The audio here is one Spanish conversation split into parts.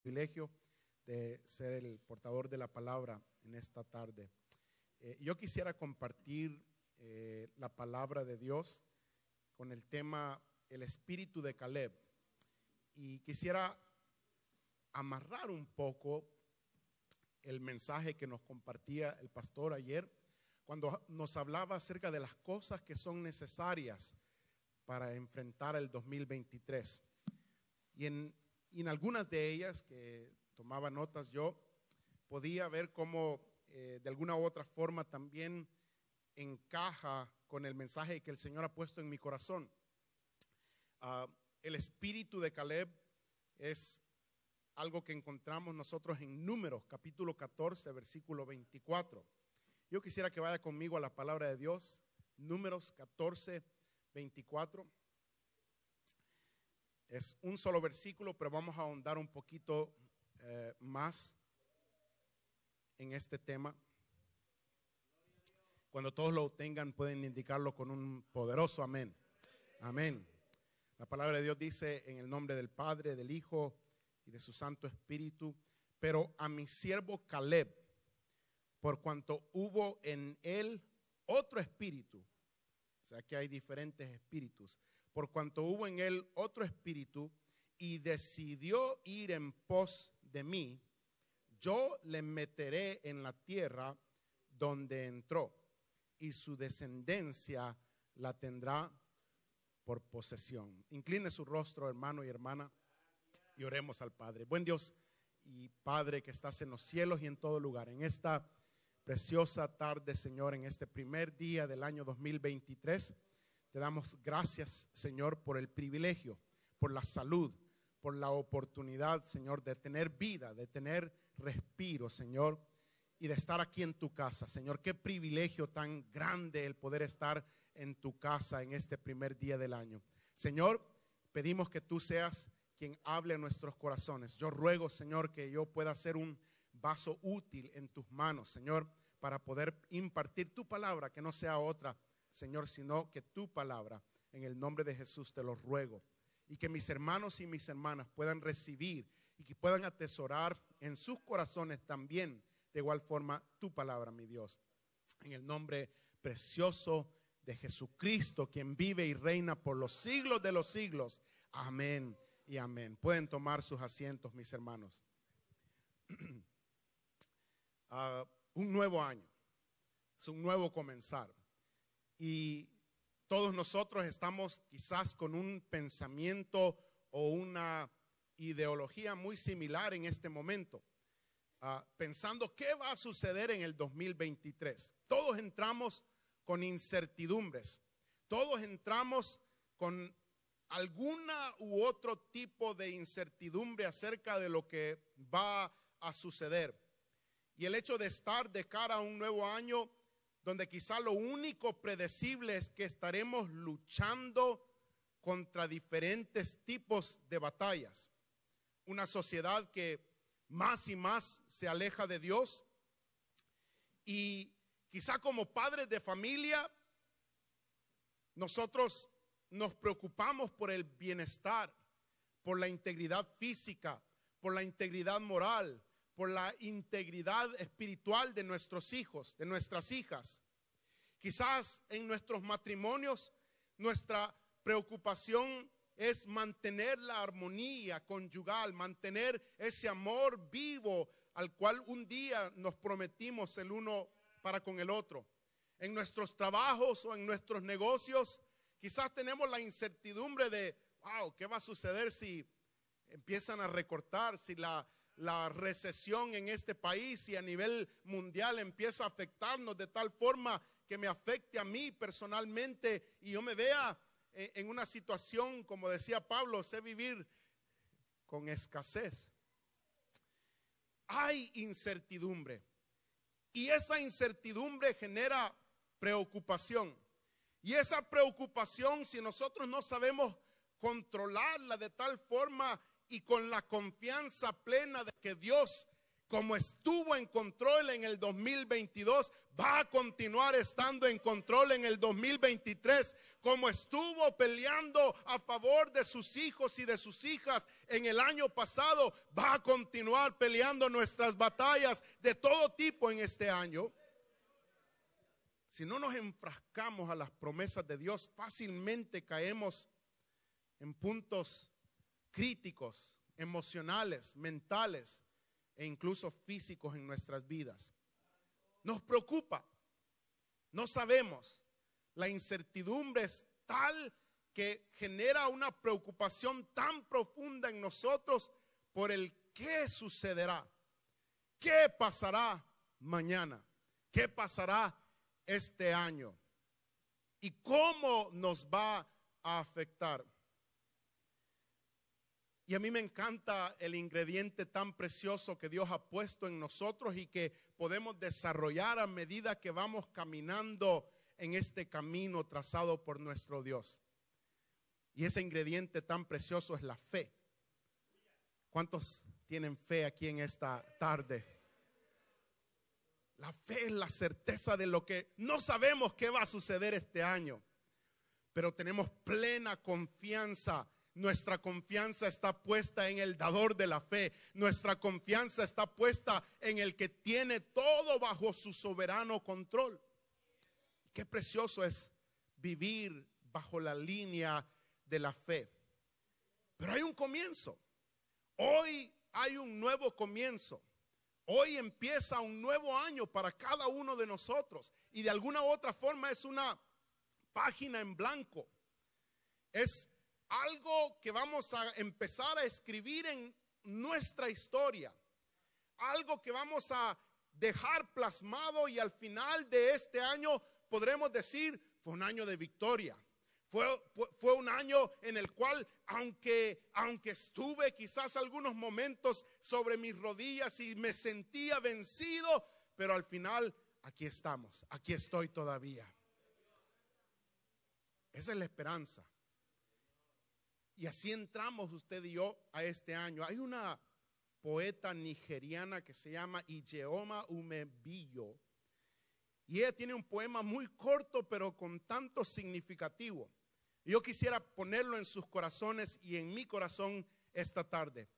privilegio de ser el portador de la palabra en esta tarde. Yo quisiera compartir la palabra de Dios con el tema el espíritu de Caleb, y quisiera amarrar un poco el mensaje que nos compartía el pastor ayer cuando nos hablaba acerca de las cosas que son necesarias para enfrentar el 2023. Y en algunas de ellas, que tomaba notas yo, podía ver cómo de alguna u otra forma también encaja con el mensaje que el Señor ha puesto en mi corazón. El espíritu de Caleb es algo que encontramos nosotros en Números, capítulo 14, versículo 24. Yo quisiera que vaya conmigo a la palabra de Dios, Números 14, 24. Es un solo versículo, pero vamos a ahondar un poquito más en este tema. Cuando todos lo tengan, pueden indicarlo con un poderoso amén. Amén. La palabra de Dios dice: en el nombre del Padre, del Hijo y de su Santo Espíritu. Pero a mi siervo Caleb, por cuanto hubo en él otro espíritu, o sea que hay diferentes espíritus, por cuanto hubo en él otro espíritu y decidió ir en pos de mí, yo le meteré en la tierra donde entró, y su descendencia la tendrá por posesión. Incline su rostro, hermano y hermana, y oremos al Padre. Buen Dios y Padre que estás en los cielos y en todo lugar, en esta preciosa tarde, Señor, en este primer día del año 2023, te damos gracias, Señor, por el privilegio, por la salud, por la oportunidad, Señor, de tener vida, de tener respiro, Señor, y de estar aquí en tu casa, Señor. Qué privilegio tan grande el poder estar en tu casa en este primer día del año. Señor, pedimos que tú seas quien hable en nuestros corazones. Yo ruego, Señor, que yo pueda ser un vaso útil en tus manos, Señor, para poder impartir tu palabra, que no sea otra, Señor, sino que tu palabra. En el nombre de Jesús te lo ruego. Y que mis hermanos y mis hermanas puedan recibir y que puedan atesorar en sus corazones también, de igual forma, tu palabra, mi Dios. En el nombre precioso de Jesucristo, quien vive y reina por los siglos de los siglos. Amén y amén. Pueden tomar sus asientos, mis hermanos. Un nuevo año, es un nuevo comenzar, y todos nosotros estamos quizás con un pensamiento o una ideología muy similar en este momento, pensando qué va a suceder en el 2023. Todos entramos con incertidumbres, todos entramos con alguna u otro tipo de incertidumbre acerca de lo que va a suceder. Y el hecho de estar de cara a un nuevo año donde quizá lo único predecible es que estaremos luchando contra diferentes tipos de batallas. Una sociedad que más y más se aleja de Dios, y quizá como padres de familia nosotros nos preocupamos por el bienestar, por la integridad física, por la integridad moral, por la integridad espiritual de nuestros hijos, de nuestras hijas. Quizás en nuestros matrimonios nuestra preocupación es mantener la armonía conyugal, mantener ese amor vivo al cual un día nos prometimos el uno para con el otro. En nuestros trabajos o en nuestros negocios quizás tenemos la incertidumbre de, ¿qué va a suceder si empiezan a recortar, si la recesión en este país y a nivel mundial empieza a afectarnos de tal forma que me afecte a mí personalmente y yo me vea en una situación, como decía Pablo, sé vivir con escasez? Hay incertidumbre, y esa incertidumbre genera preocupación, y esa preocupación, si nosotros no sabemos controlarla de tal forma y con la confianza plena de que Dios Como estuvo en control en el 2022, va a continuar estando en control en el 2023. Como estuvo peleando a favor de sus hijos y de sus hijas en el año pasado, va a continuar peleando nuestras batallas de todo tipo en este año. Si no nos enfrascamos a las promesas de Dios, fácilmente caemos en puntos críticos, emocionales, mentales e incluso físicos en nuestras vidas. Nos preocupa, no sabemos, la incertidumbre es tal que genera una preocupación tan profunda en nosotros por el qué sucederá, qué pasará mañana, qué pasará este año y cómo nos va a afectar. Y a mí me encanta el ingrediente tan precioso que Dios ha puesto en nosotros y que podemos desarrollar a medida que vamos caminando en este camino trazado por nuestro Dios. Y ese ingrediente tan precioso es la fe. ¿Cuántos tienen fe aquí en esta tarde? La fe es la certeza de lo que no sabemos qué va a suceder este año, pero tenemos plena confianza. Nuestra confianza está puesta en el dador de la fe. Nuestra confianza está puesta en el que tiene todo bajo su soberano control. Qué precioso es vivir bajo la línea de la fe. Pero hay un comienzo. Hoy hay un nuevo comienzo. Hoy empieza un nuevo año para cada uno de nosotros. Y de alguna u otra forma es una página en blanco. Es algo que vamos a empezar a escribir en nuestra historia. Algo que vamos a dejar plasmado y al final de este año podremos decir, fue un año de victoria. Fue un año en el cual, aunque estuve quizás algunos momentos sobre mis rodillas y me sentía vencido, pero al final aquí estamos, aquí estoy todavía. Esa es la esperanza. Y así entramos usted y yo a este año. Hay una poeta nigeriana que se llama Ijeoma Umebiyo. Y ella tiene un poema muy corto, pero con tanto significativo. Yo quisiera ponerlo en sus corazones y en mi corazón esta tarde.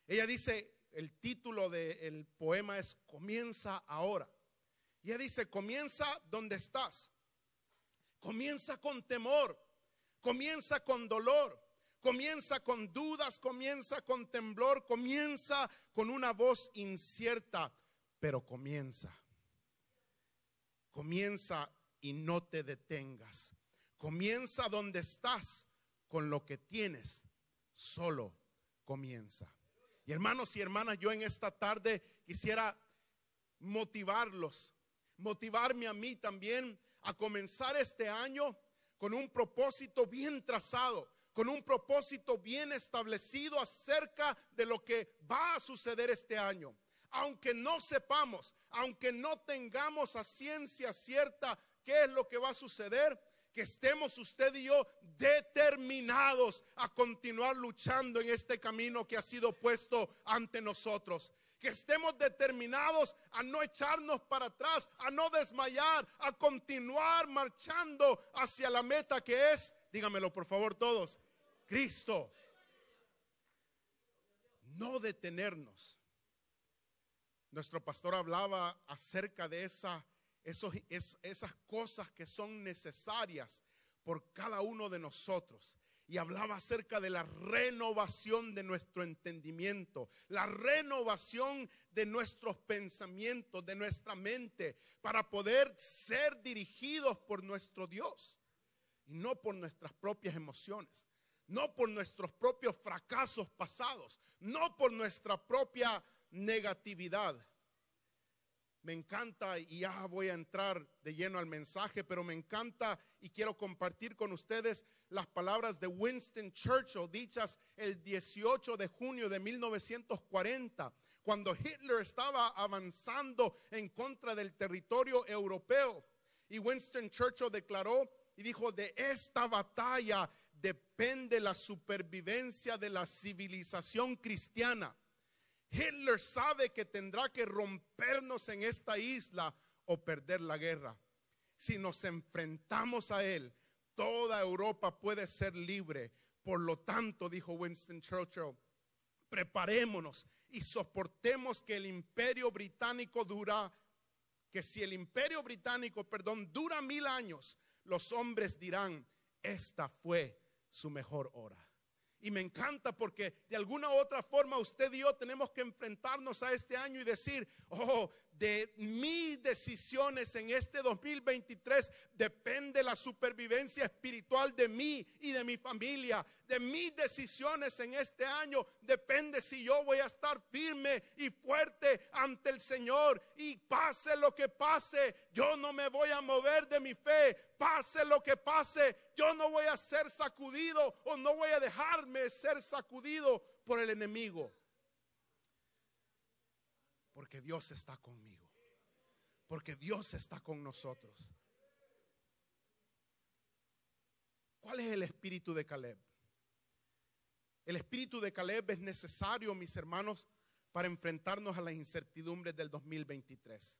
Ella dice, el título del poema es Comienza ahora. Y ella dice, comienza donde estás. Comienza con temor. Comienza con dolor. Comienza con dudas, comienza con temblor, comienza con una voz incierta, pero comienza. Comienza y no te detengas. Comienza donde estás con lo que tienes. Solo comienza. Y hermanos y hermanas, yo en esta tarde quisiera motivarme a mí también a comenzar este año con un propósito bien trazado, con un propósito bien establecido acerca de lo que va a suceder este año. Aunque no sepamos, aunque no tengamos a ciencia cierta qué es lo que va a suceder, que estemos usted y yo determinados a continuar luchando en este camino que ha sido puesto ante nosotros. Que estemos determinados a no echarnos para atrás, a no desmayar, a continuar marchando hacia la meta que es, dígamelo por favor todos, Cristo. No detenernos. Nuestro pastor hablaba acerca de esas cosas que son necesarias por cada uno de nosotros. Y hablaba acerca de la renovación de nuestro entendimiento, la renovación de nuestros pensamientos, de nuestra mente, para poder ser dirigidos por nuestro Dios y no por nuestras propias emociones, no por nuestros propios fracasos pasados, no por nuestra propia negatividad. Me encanta, y ya voy a entrar de lleno al mensaje, pero me encanta y quiero compartir con ustedes las palabras de Winston Churchill dichas el 18 de junio de 1940, cuando Hitler estaba avanzando en contra del territorio europeo. Y Winston Churchill declaró y dijo, de esta batalla depende la supervivencia de la civilización cristiana. Hitler sabe que tendrá que rompernos en esta isla o perder la guerra. Si nos enfrentamos a él, toda Europa puede ser libre. Por lo tanto, dijo Winston Churchill, preparémonos y soportemos que el imperio británico si el imperio británico, dura 1000 años, los hombres dirán, esta fue su mejor hora. Y me encanta porque de alguna u otra forma usted y yo tenemos que enfrentarnos a este año y decir, de mis decisiones en este 2023 depende la supervivencia espiritual de mí y de mi familia. De mis decisiones en este año depende si yo voy a estar firme y fuerte ante el Señor. Y pase lo que pase, yo no me voy a mover de mi fe. Pase lo que pase, yo no voy a ser sacudido o no voy a dejarme ser sacudido por el enemigo. Porque Dios está conmigo. Porque Dios está con nosotros. ¿Cuál es el espíritu de Caleb? El espíritu de Caleb es necesario, mis hermanos, para enfrentarnos a las incertidumbres del 2023.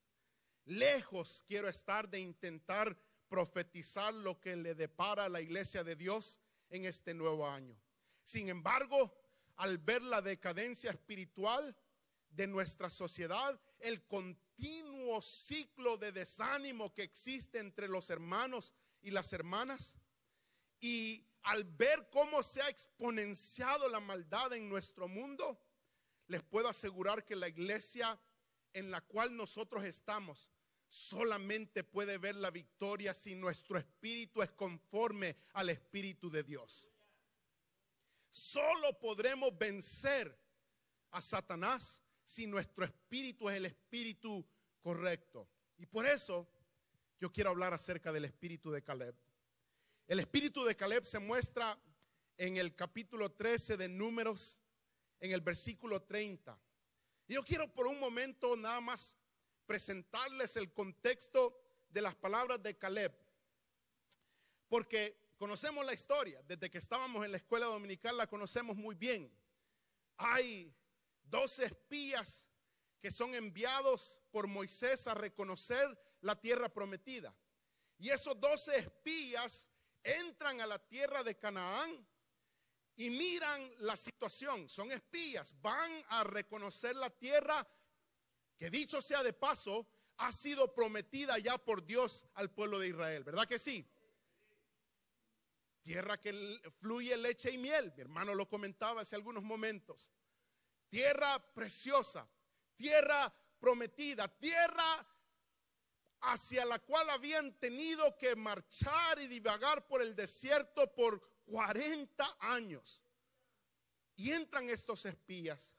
Lejos quiero estar de intentar profetizar lo que le depara a la iglesia de Dios en este nuevo año. Sin embargo, al ver la decadencia espiritual de nuestra sociedad, el continuo ciclo de desánimo que existe entre los hermanos y las hermanas, y al ver cómo se ha exponenciado la maldad en nuestro mundo, les puedo asegurar que la iglesia en la cual nosotros estamos solamente puede ver la victoria si nuestro espíritu es conforme al Espíritu de Dios. Solo podremos vencer a Satanás si nuestro espíritu es el espíritu correcto. Y por eso yo quiero hablar acerca del espíritu de Caleb. El espíritu de Caleb se muestra en el capítulo 13 de Números, en el versículo 30. Y yo quiero por un momento nada más presentarles el contexto de las palabras de Caleb, porque conocemos la historia. Desde que estábamos en la escuela dominical la conocemos muy bien. Hay 12 espías que son enviados por Moisés a reconocer la tierra prometida. Y esos 12 espías entran a la tierra de Canaán y miran la situación. Son espías, van a reconocer la tierra que, dicho sea de paso, ha sido prometida ya por Dios al pueblo de Israel. ¿Verdad que sí? Tierra que fluye leche y miel. Mi hermano lo comentaba hace algunos momentos. Tierra preciosa, tierra prometida, tierra hacia la cual habían tenido que marchar y divagar por el desierto por 40 años. Y entran estos espías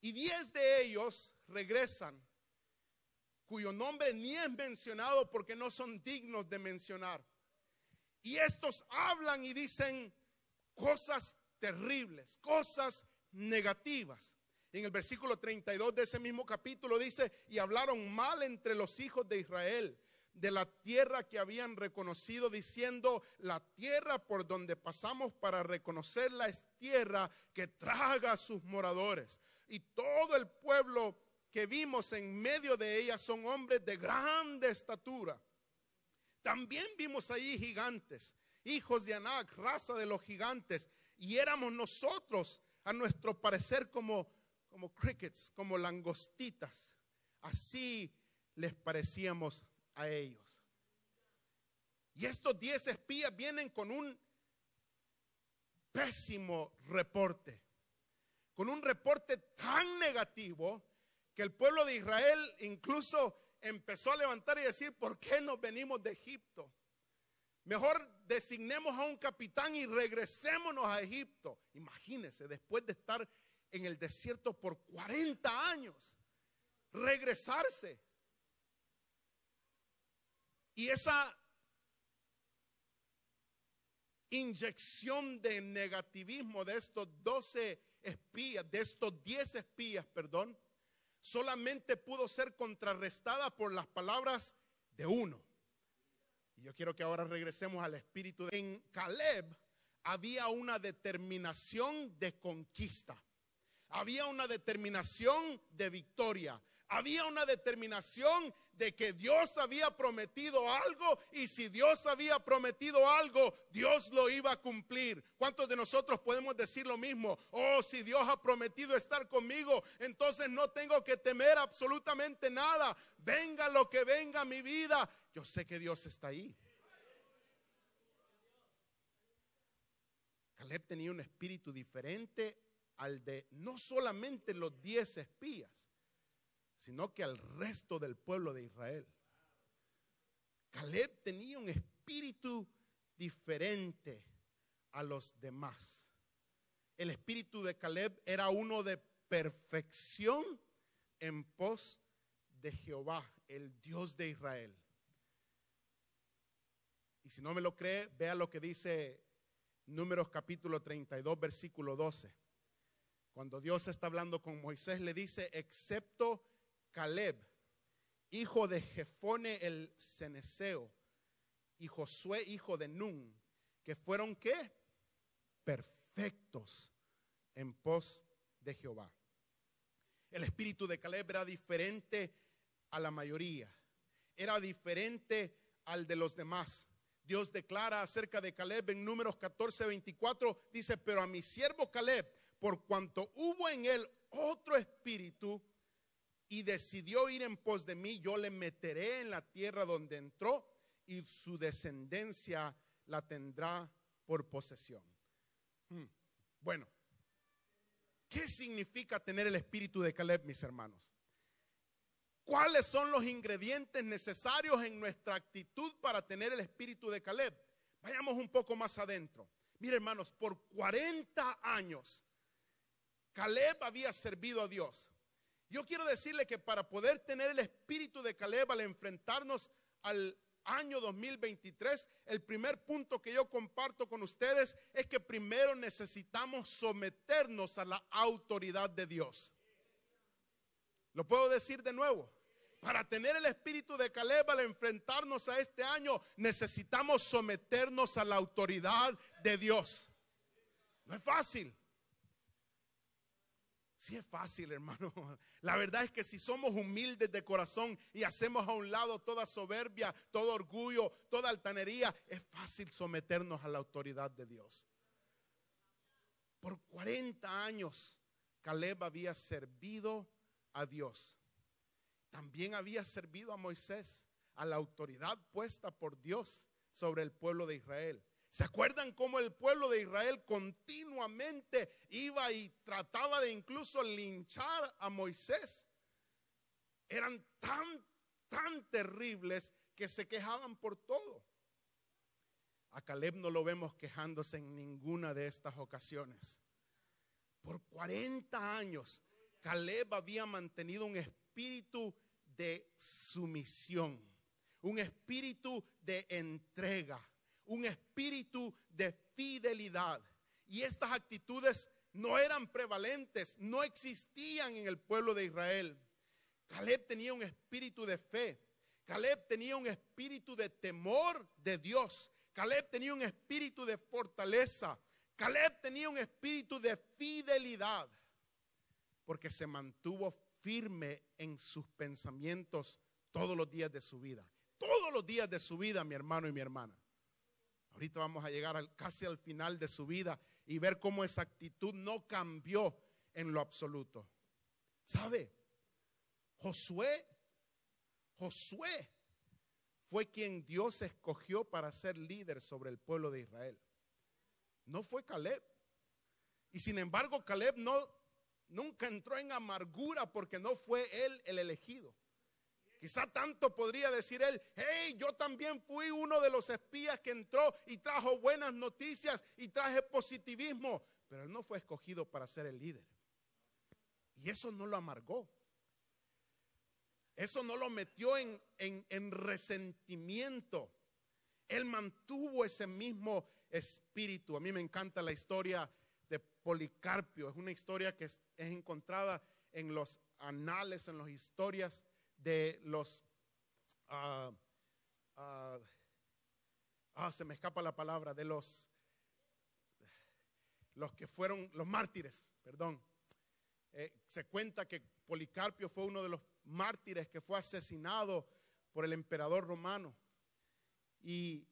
y 10 de ellos regresan, cuyo nombre ni es mencionado porque no son dignos de mencionar. Y estos hablan y dicen cosas terribles, cosas negativas. En el versículo 32 de ese mismo capítulo dice: y hablaron mal entre los hijos de Israel de la tierra que habían reconocido, diciendo: la tierra por donde pasamos para reconocerla es tierra que traga a sus moradores. Y todo el pueblo que vimos en medio de ella son hombres de grande estatura. También vimos allí gigantes, hijos de Anac, raza de los gigantes, y éramos nosotros, a nuestro parecer, como crickets, como langostitas. Así les parecíamos a ellos. Y estos 10 espías vienen con un pésimo reporte, con un reporte tan negativo que el pueblo de Israel incluso empezó a levantar y decir: ¿por qué nos venimos de Egipto? Mejor designemos a un capitán y regresémonos a Egipto. Imagínense, después de estar en el desierto por 40 años, regresarse. Y esa inyección de negativismo de estos 12 espías, de estos 10 espías, solamente pudo ser contrarrestada por las palabras de uno. Y yo quiero que ahora regresemos al espíritu. En Caleb había una determinación de conquista. Había una determinación de victoria. Había una determinación de que Dios había prometido algo, y si Dios había prometido algo, Dios lo iba a cumplir. ¿Cuántos de nosotros podemos decir lo mismo? Oh, si Dios ha prometido estar conmigo, entonces no tengo que temer absolutamente nada. Venga lo que venga a mi vida, yo sé que Dios está ahí. Caleb tenía un espíritu diferente al de no solamente los 10 espías, sino que al resto del pueblo de Israel. Caleb tenía un espíritu diferente a los demás. El espíritu de Caleb era uno de perfección en pos de Jehová, el Dios de Israel. Y si no me lo cree, vea lo que dice Números capítulo 32, versículo 12. Cuando Dios está hablando con Moisés, le dice: excepto Caleb, hijo de Jefone el ceneseo, y Josué, hijo de Nun, que fueron ¿qué? Perfectos en pos de Jehová. El espíritu de Caleb era diferente a la mayoría, era diferente al de los demás. Dios declara acerca de Caleb en Números 14, 24, dice: pero a mi siervo Caleb, por cuanto hubo en él otro espíritu y decidió ir en pos de mí, yo le meteré en la tierra donde entró, y su descendencia la tendrá por posesión. Bueno, ¿qué significa tener el espíritu de Caleb, mis hermanos? ¿Cuáles son los ingredientes necesarios en nuestra actitud para tener el espíritu de Caleb? Vayamos un poco más adentro. Mire, hermanos, por 40 años Caleb había servido a Dios. Yo quiero decirle que para poder tener el espíritu de Caleb al enfrentarnos al año 2023, el primer punto que yo comparto con ustedes es que primero necesitamos someternos a la autoridad de Dios. ¿Lo puedo decir de nuevo? Para tener el espíritu de Caleb al enfrentarnos a este año, necesitamos someternos a la autoridad de Dios. No es fácil. Sí es fácil, hermano. La verdad es que si somos humildes de corazón y hacemos a un lado toda soberbia, todo orgullo, toda altanería, es fácil someternos a la autoridad de Dios. Por 40 años Caleb había servido a Dios. También había servido a Moisés, a la autoridad puesta por Dios sobre el pueblo de Israel. ¿Se acuerdan cómo el pueblo de Israel continuamente iba y trataba de incluso linchar a Moisés? Eran tan terribles que se quejaban por todo. A Caleb no lo vemos quejándose en ninguna de estas ocasiones. Por 40 años Caleb había mantenido un espíritu de sumisión, un espíritu de entrega, un espíritu de fidelidad. Y estas actitudes no eran prevalentes, no existían en el pueblo de Israel. Caleb tenía un espíritu de fe. Caleb tenía un espíritu de temor de Dios. Caleb tenía un espíritu de fortaleza. Caleb tenía un espíritu de fidelidad, porque se mantuvo firme en sus pensamientos todos los días de su vida. Todos los días de su vida, mi hermano y mi hermana. Ahorita vamos a llegar casi al final de su vida y ver cómo esa actitud no cambió en lo absoluto. ¿Sabe? Josué fue quien Dios escogió para ser líder sobre el pueblo de Israel. No fue Caleb. Y sin embargo, Caleb nunca entró en amargura porque no fue él el elegido. Quizá tanto podría decir él: hey, yo también fui uno de los espías que entró y trajo buenas noticias y traje positivismo. Pero él no fue escogido para ser el líder. Y eso no lo amargó. Eso no lo metió en resentimiento. Él mantuvo ese mismo espíritu. A mí me encanta la historia de Policarpio. Es una historia que es encontrada en los anales, en las historias de los se me escapa la palabra, de los que fueron los mártires, perdón. Se cuenta que Policarpio fue uno de los mártires que fue asesinado por el emperador romano, y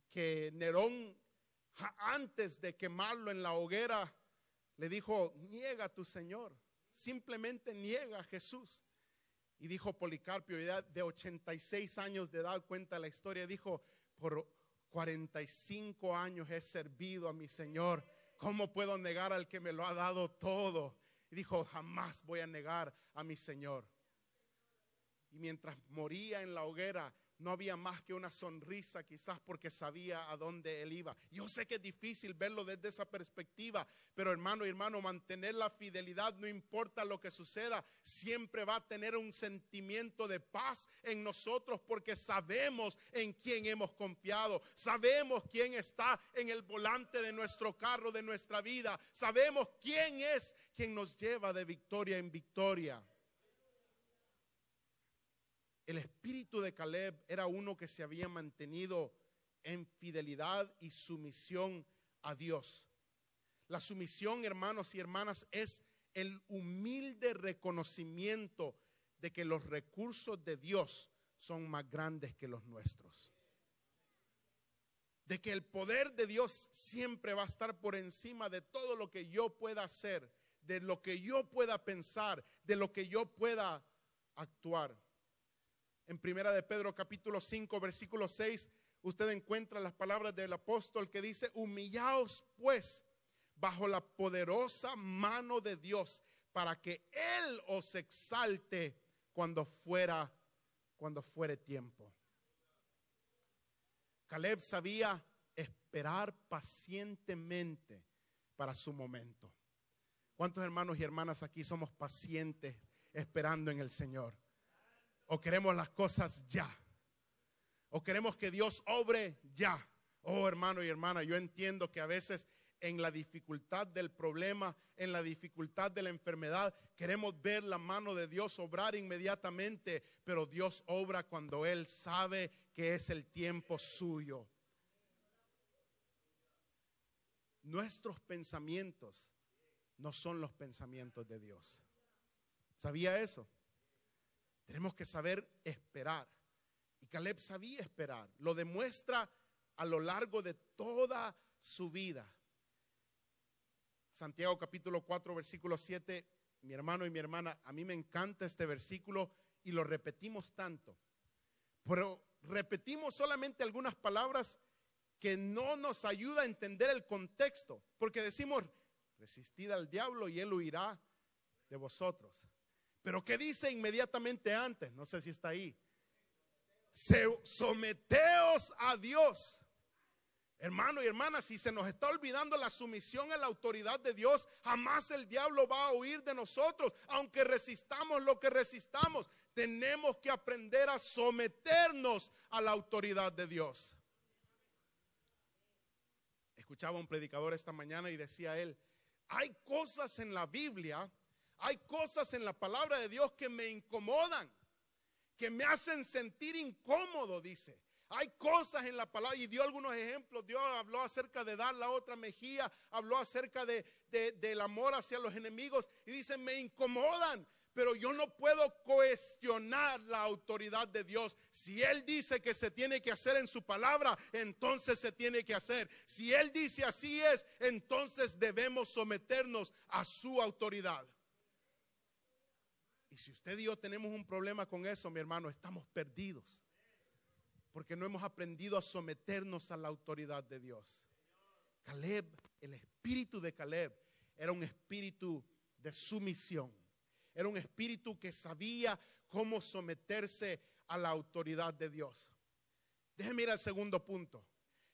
que Nerón, antes de quemarlo en la hoguera, le dijo: niega a tu Señor, simplemente niega a Jesús. Y dijo Policarpio, ya de 86 años de edad, cuenta la historia, dijo: por 45 años he servido a mi Señor, ¿cómo puedo negar al que me lo ha dado todo? Y dijo: jamás voy a negar a mi Señor. Y mientras moría en la hoguera, no había más que una sonrisa, quizás porque sabía a dónde él iba. Yo sé que es difícil verlo desde esa perspectiva, pero hermano y hermano, mantener la fidelidad, no importa lo que suceda, siempre va a tener un sentimiento de paz en nosotros, porque sabemos en quién hemos confiado, sabemos quién está en el volante de nuestro carro, de nuestra vida, sabemos quién es quien nos lleva de victoria en victoria. El espíritu de Caleb era uno que se había mantenido en fidelidad y sumisión a Dios. La sumisión, hermanos y hermanas, es el humilde reconocimiento de que los recursos de Dios son más grandes que los nuestros. De que el poder de Dios siempre va a estar por encima de todo lo que yo pueda hacer, de lo que yo pueda pensar, de lo que yo pueda actuar. En Primera de Pedro capítulo 5 versículo 6 usted encuentra las palabras del apóstol que dice: humillaos pues bajo la poderosa mano de Dios, para que Él os exalte cuando fuere tiempo. Caleb sabía esperar pacientemente para su momento. ¿Cuántos hermanos y hermanas aquí somos pacientes esperando en el Señor? ¿O queremos las cosas ya? ¿O queremos que Dios obre ya? Oh, hermano y hermana, yo entiendo que a veces en la dificultad del problema, en la dificultad de la enfermedad, queremos ver la mano de Dios obrar inmediatamente, pero Dios obra cuando Él sabe que es el tiempo suyo. Nuestros pensamientos no son los pensamientos de Dios. ¿Sabía eso? Tenemos que saber esperar. Y Caleb sabía esperar. Lo demuestra a lo largo de toda su vida. Santiago capítulo 4 versículo 7. Mi hermano y mi hermana, a mí me encanta este versículo y lo repetimos tanto. Pero repetimos solamente algunas palabras que no nos ayuda a entender el contexto. Porque decimos: resistid al diablo y él huirá de vosotros. Pero ¿qué dice inmediatamente antes? No sé si está ahí. Someteos a Dios. Hermano y hermana, si se nos está olvidando la sumisión a la autoridad de Dios, jamás el diablo va a huir de nosotros, aunque resistamos lo que resistamos. Tenemos que aprender a someternos a la autoridad de Dios. Escuchaba a un predicador esta mañana y decía él: hay cosas en la Biblia, hay cosas en la palabra de Dios que me incomodan, que me hacen sentir incómodo, dice. Hay cosas en la palabra, y dio algunos ejemplos. Dios habló acerca de dar la otra mejilla, habló acerca del amor hacia los enemigos, y dice: me incomodan, pero yo no puedo cuestionar la autoridad de Dios. Si Él dice que se tiene que hacer en su palabra, entonces se tiene que hacer. Si Él dice así es, entonces debemos someternos a su autoridad. Y si usted y yo tenemos un problema con eso, mi hermano, estamos perdidos, porque no hemos aprendido a someternos a la autoridad de Dios. Caleb, el espíritu de Caleb era un espíritu de sumisión. Era un espíritu que sabía cómo someterse a la autoridad de Dios. Déjeme ir al segundo punto.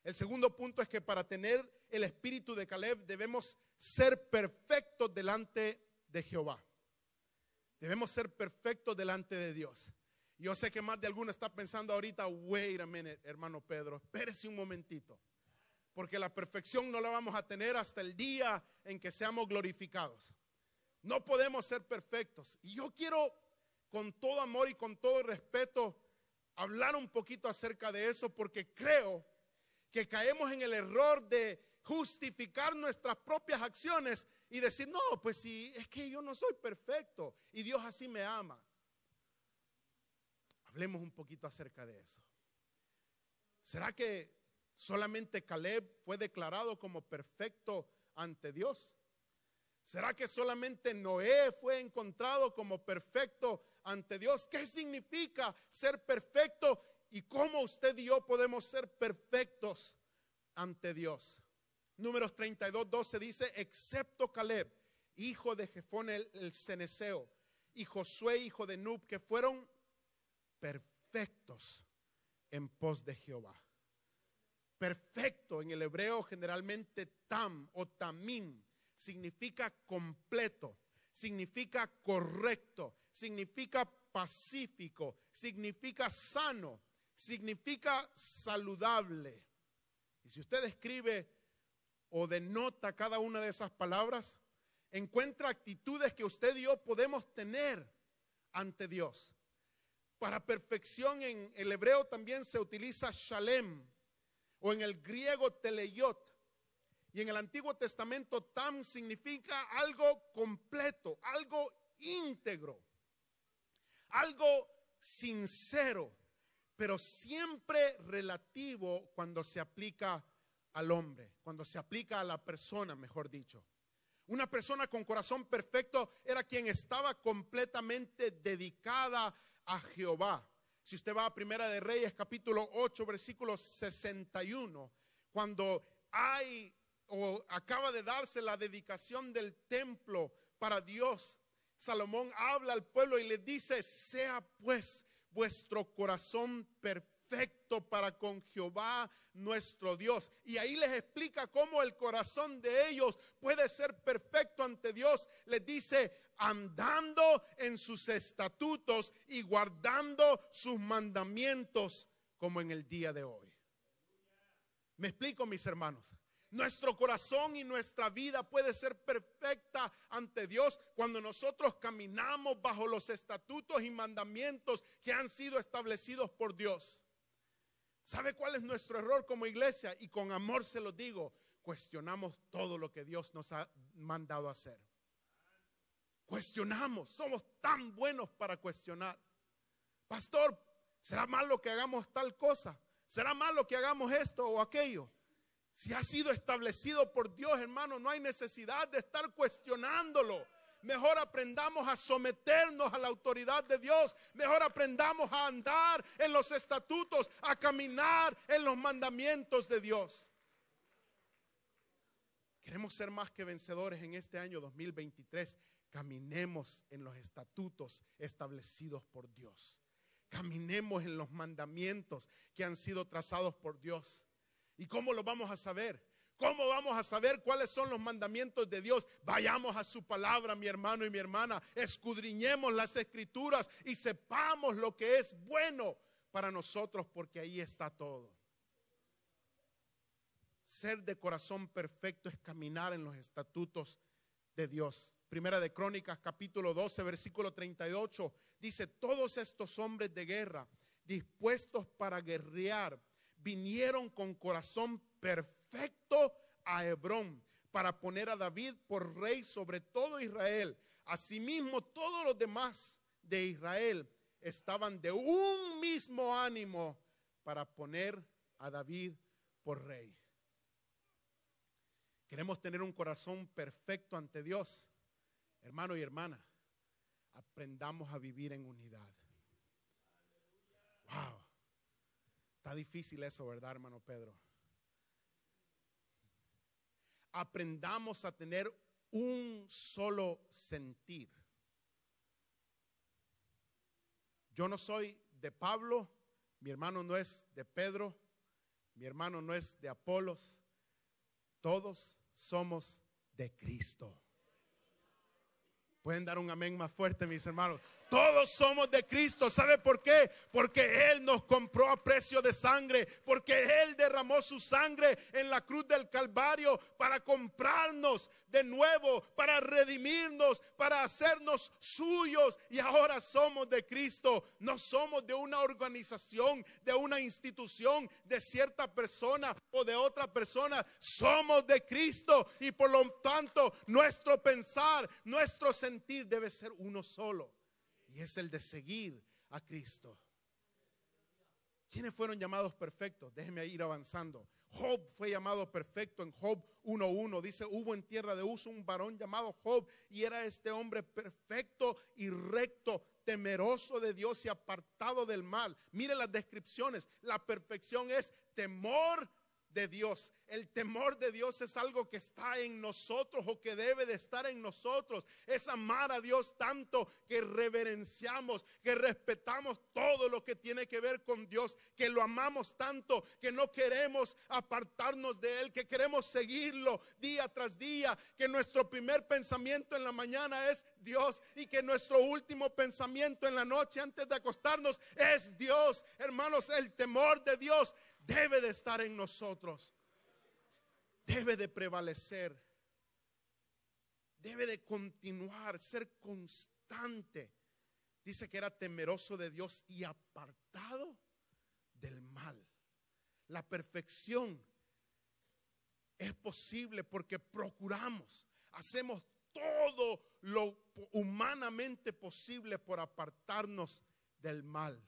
El segundo punto es que para tener el espíritu de Caleb debemos ser perfectos delante de Jehová. Debemos ser perfectos delante de Dios. Yo sé que más de alguno está pensando ahorita: wait a minute, hermano Pedro, espérese un momentito, porque la perfección no la vamos a tener hasta el día en que seamos glorificados. No podemos ser perfectos. Y yo quiero, con todo amor y con todo respeto, hablar un poquito acerca de eso, porque creo que caemos en el error de justificar nuestras propias acciones y decir, no, pues si es que yo no soy perfecto y Dios así me ama. Hablemos un poquito acerca de eso. ¿Será que solamente Caleb fue declarado como perfecto ante Dios? ¿Será que solamente Noé fue encontrado como perfecto ante Dios? ¿Qué significa ser perfecto y cómo usted y yo podemos ser perfectos ante Dios? Números 32:12 dice, excepto Caleb, hijo de Jefone el ceneseo, y Josué, hijo de Nub, que fueron perfectos en pos de Jehová. Perfecto en el hebreo generalmente tam o tamim significa completo, significa correcto, significa pacífico, significa sano, significa saludable. Y si usted escribe o denota cada una de esas palabras, encuentra actitudes que usted y yo podemos tener ante Dios. Para perfección en el hebreo también se utiliza shalem, o en el griego teleyot. Y en el Antiguo Testamento tam significa algo completo, algo íntegro, algo sincero, pero siempre relativo cuando se aplica al hombre, cuando se aplica a la persona, mejor dicho. Una persona con corazón perfecto era quien estaba completamente dedicada a Jehová. Si usted va a Primera de Reyes, capítulo 8, versículo 61, cuando acaba de darse la dedicación del templo para Dios, Salomón habla al pueblo y le dice, sea pues vuestro corazón perfecto para con Jehová nuestro Dios. Y ahí les explica cómo el corazón de ellos puede ser perfecto ante Dios. Les dice, andando en sus estatutos y guardando sus mandamientos como en el día de hoy. ¿Me explico, mis hermanos? Nuestro corazón y nuestra vida puede ser perfecta ante Dios cuando nosotros caminamos bajo los estatutos y mandamientos que han sido establecidos por Dios. ¿Sabe cuál es nuestro error como iglesia? Y con amor se lo digo, cuestionamos todo lo que Dios nos ha mandado a hacer. Cuestionamos, somos tan buenos para cuestionar. Pastor, ¿será malo que hagamos tal cosa? ¿Será malo que hagamos esto o aquello? Si ha sido establecido por Dios, hermano, no hay necesidad de estar cuestionándolo. Mejor aprendamos a someternos a la autoridad de Dios. Mejor aprendamos a andar en los estatutos, a caminar en los mandamientos de Dios. Queremos ser más que vencedores en este año 2023. Caminemos en los estatutos establecidos por Dios. Caminemos en los mandamientos que han sido trazados por Dios. ¿Y cómo lo vamos a saber? ¿Cómo vamos a saber cuáles son los mandamientos de Dios? Vayamos a su palabra, mi hermano y mi hermana. Escudriñemos las escrituras y sepamos lo que es bueno para nosotros, porque ahí está todo. Ser de corazón perfecto es caminar en los estatutos de Dios. Primera de Crónicas, capítulo 12, versículo 38, dice, todos estos hombres de guerra, dispuestos para guerrear, vinieron con corazón perfecto a Hebrón para poner a David por rey sobre todo Israel. Asimismo, todos los demás de Israel estaban de un mismo ánimo para poner a David por rey. Queremos tener un corazón perfecto ante Dios. Hermano y hermana, aprendamos a vivir en unidad. Wow. Está difícil eso, ¿verdad, hermano Pedro? Aprendamos a tener un solo sentir. Yo no soy de Pablo, mi hermano no es de Pedro, mi hermano no es de Apolos. Todos somos de Cristo. Pueden dar un amén más fuerte, mis hermanos. Todos somos de Cristo. ¿Sabe por qué? Porque Él nos compró a precio de sangre. Porque Él derramó su sangre en la cruz del Calvario para comprarnos de nuevo, para redimirnos, para hacernos suyos. Y ahora somos de Cristo. No somos de una organización, de una institución, de cierta persona o de otra persona. Somos de Cristo. Y por lo tanto, nuestro pensar, nuestro sentir debe ser uno solo. Y es el de seguir a Cristo. ¿Quiénes fueron llamados perfectos? Déjenme ir avanzando. Job fue llamado perfecto en Job 1:1. Dice, hubo en tierra de Uz un varón llamado Job, y era este hombre perfecto y recto, temeroso de Dios y apartado del mal. Mire las descripciones. La perfección es temor de Dios. El temor de Dios es algo que está en nosotros o que debe de estar en nosotros. Es amar a Dios tanto que reverenciamos, que respetamos todo lo que tiene que ver con Dios, que lo amamos tanto que no queremos apartarnos de Él, que queremos seguirlo día tras día, que nuestro primer pensamiento en la mañana es Dios y que nuestro último pensamiento en la noche antes de acostarnos es Dios. Hermanos, el temor de Dios debe de estar en nosotros. Debe de prevalecer. Debe de continuar, ser constante. Dice que era temeroso de Dios y apartado del mal. La perfección es posible porque procuramos, hacemos todo lo humanamente posible por apartarnos del mal.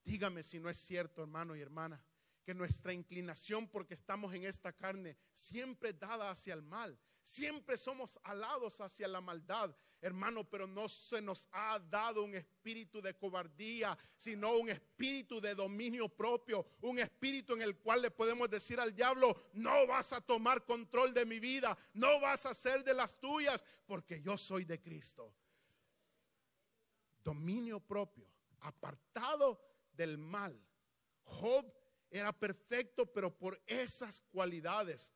Dígame si no es cierto, hermano y hermana, que nuestra inclinación, porque estamos en esta carne, siempre es dada hacia el mal. Siempre somos alados hacia la maldad, hermano, pero no se nos ha dado un espíritu de cobardía, sino un espíritu de dominio propio, un espíritu en el cual le podemos decir al diablo, no vas a tomar control de mi vida, no vas a hacer de las tuyas, porque yo soy de Cristo. Dominio propio, apartado del mal. Job era perfecto, pero por esas cualidades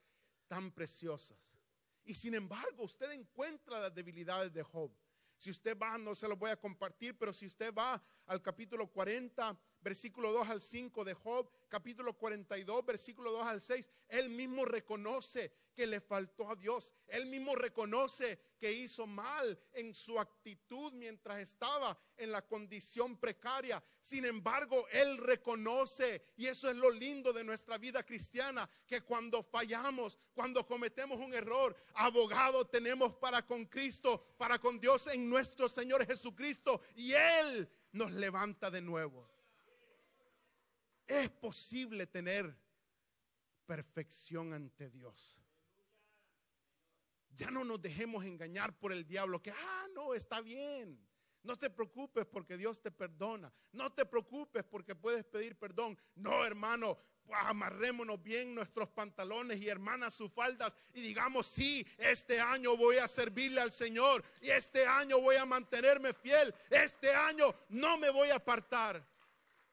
tan preciosas. Y sin embargo, usted encuentra las debilidades de Job. Si usted va, no se lo voy a compartir, pero si usted va al capítulo 40, versículo 2 al 5 de Job, capítulo 42, versículo 2 al 6, él mismo reconoce que le faltó a Dios. Él mismo reconoce que hizo mal en su actitud mientras estaba en la condición precaria. Sin embargo, él reconoce, y eso es lo lindo de nuestra vida cristiana, que cuando fallamos, cuando cometemos un error, abogado tenemos para con Cristo, para con Dios en nuestro Señor Jesucristo, y Él nos levanta de nuevo. Es posible tener perfección ante Dios. Ya no nos dejemos engañar por el diablo, que no, está bien. No te preocupes porque Dios te perdona. No te preocupes porque puedes pedir perdón. No, hermano, amarrémonos bien nuestros pantalones y hermanas sus faldas y digamos, sí, este año voy a servirle al Señor y este año voy a mantenerme fiel. Este año no me voy a apartar,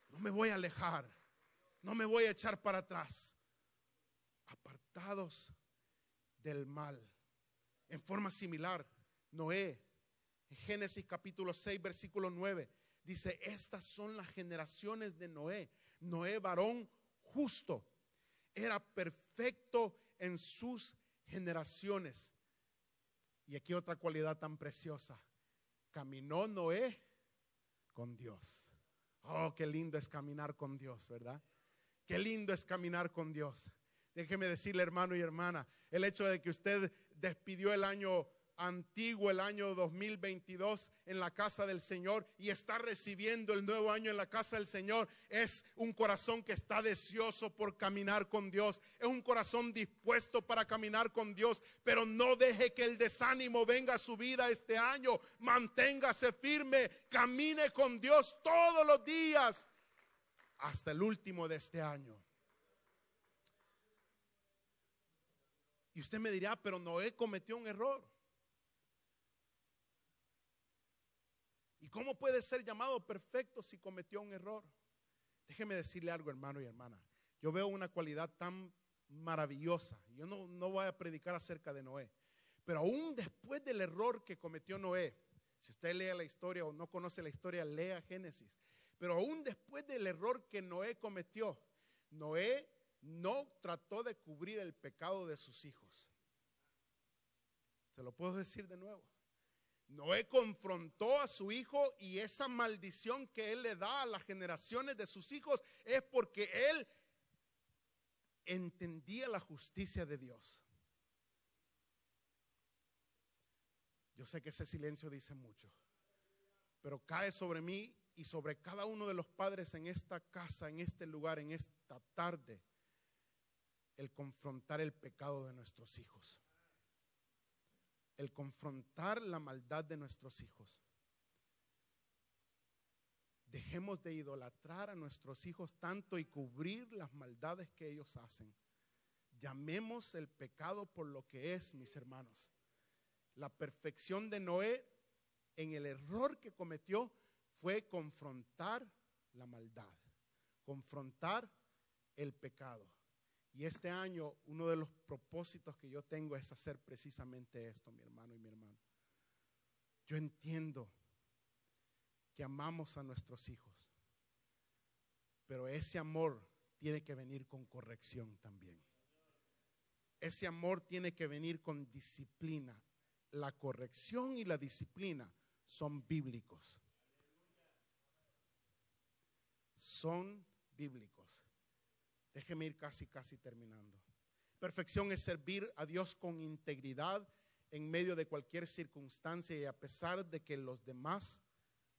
no me voy a alejar, no me voy a echar para atrás. Apartados del mal. En forma similar, Noé, en Génesis capítulo 6, versículo 9, dice, estas son las generaciones de Noé. Noé, varón justo, era perfecto en sus generaciones. Y aquí otra cualidad tan preciosa. Caminó Noé con Dios. Oh, qué lindo es caminar con Dios, ¿verdad? Qué lindo es caminar con Dios. Déjeme decirle, hermano y hermana, el hecho de que usted despidió el año antiguo, el año 2022 en la casa del Señor y está recibiendo el nuevo año en la casa del Señor, es un corazón que está deseoso por caminar con Dios, es un corazón dispuesto para caminar con Dios, pero no deje que el desánimo venga a su vida este año. Manténgase firme, camine con Dios todos los días hasta el último de este año. Y usted me dirá, pero Noé cometió un error. ¿Y cómo puede ser llamado perfecto si cometió un error? Déjeme decirle algo, hermano y hermana. Yo veo una cualidad tan maravillosa. Yo no voy a predicar acerca de Noé, pero aún después del error que cometió Noé, Si usted lee la historia o no conoce la historia, lea Génesis. Pero aún después del error que Noé cometió, Noé no trató de cubrir el pecado de sus hijos. Se lo puedo decir de nuevo. Noé confrontó a su hijo, y esa maldición que él le da a las generaciones de sus hijos es porque él entendía la justicia de Dios. Yo sé que ese silencio dice mucho, pero cae sobre mí y sobre cada uno de los padres en esta casa, en este lugar, en esta tarde, el confrontar el pecado de nuestros hijos, el confrontar la maldad de nuestros hijos. Dejemos de idolatrar a nuestros hijos tanto y cubrir las maldades que ellos hacen. Llamemos el pecado por lo que es, mis hermanos. La perfección de Noé en el error que cometió fue confrontar la maldad, confrontar el pecado. Y este año uno de los propósitos que yo tengo es hacer precisamente esto, mi hermano y mi hermana. Yo entiendo que amamos a nuestros hijos, pero ese amor tiene que venir con corrección también. Ese amor tiene que venir con disciplina. La corrección y la disciplina son bíblicos. Son bíblicos. Déjeme ir casi terminando. Perfección es servir a Dios con integridad en medio de cualquier circunstancia y a pesar de que los demás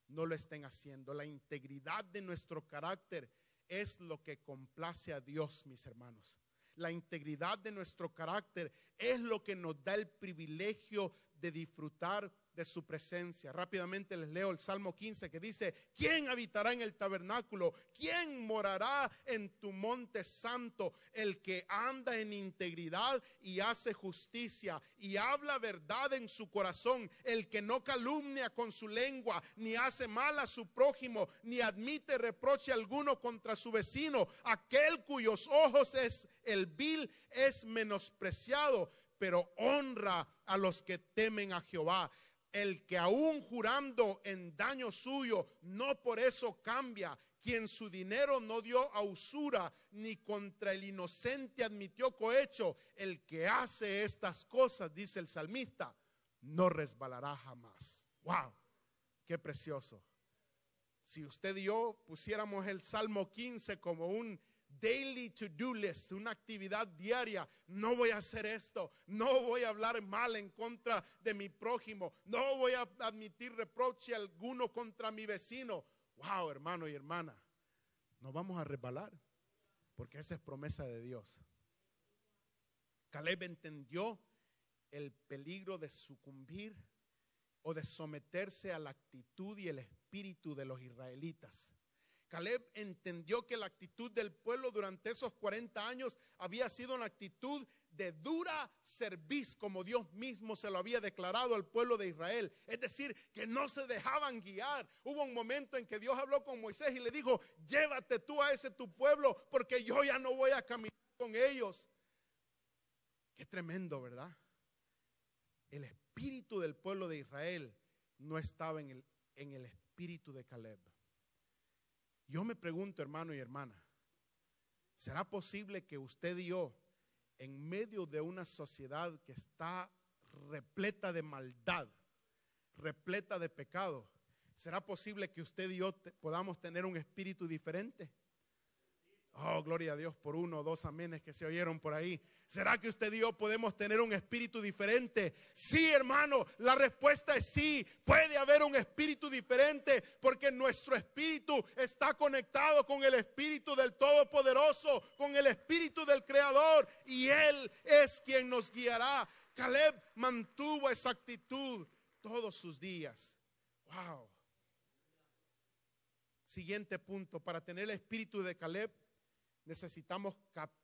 no lo estén haciendo. La integridad de nuestro carácter es lo que complace a Dios, mis hermanos. La integridad de nuestro carácter es lo que nos da el privilegio de disfrutar de su presencia. Rápidamente les leo el Salmo 15 que dice: ¿quién habitará en el tabernáculo? ¿Quién morará en tu monte santo? El que anda en integridad y hace justicia y habla verdad en su corazón, el que no calumnia con su lengua, ni hace mal a su prójimo, ni admite reproche alguno contra su vecino. Aquel cuyos ojos es el vil es menospreciado, pero honra a los que temen a Jehová. El que aún jurando en daño suyo, no por eso cambia. Quien su dinero no dio a usura, ni contra el inocente admitió cohecho. El que hace estas cosas, dice el salmista, no resbalará jamás. ¡Wow! ¡Qué precioso! Si usted y yo pusiéramos el Salmo 15 como un daily to-do list, una actividad diaria: no voy a hacer esto, no voy a hablar mal en contra de mi prójimo, no voy a admitir reproche alguno contra mi vecino. Wow, hermano y hermana, no vamos a resbalar, porque esa es promesa de Dios. Caleb entendió el peligro de sucumbir o de someterse a la actitud y el espíritu de los israelitas. Caleb entendió que la actitud del pueblo durante esos 40 años había sido una actitud de dura cerviz, como Dios mismo se lo había declarado al pueblo de Israel. Es decir, que no se dejaban guiar. Hubo un momento en que Dios habló con Moisés y le dijo: llévate tú a ese tu pueblo, porque yo ya no voy a caminar con ellos. Qué tremendo, ¿verdad? El espíritu del pueblo de Israel no estaba en el espíritu de Caleb. Yo me pregunto, hermano y hermana, ¿será posible que usted y yo, en medio de una sociedad que está repleta de maldad, repleta de pecado, será posible que usted y yo podamos tener un espíritu diferente? Oh, gloria a Dios por uno o dos amenes que se oyeron por ahí. ¿Será que usted y yo podemos tener un espíritu diferente? Sí, hermano, la respuesta es sí. Puede haber un espíritu diferente porque nuestro espíritu está conectado con el espíritu del Todopoderoso, con el espíritu del Creador, y Él es quien nos guiará. Caleb mantuvo esa actitud todos sus días. Wow. Siguiente punto: para tener el espíritu de Caleb, necesitamos captar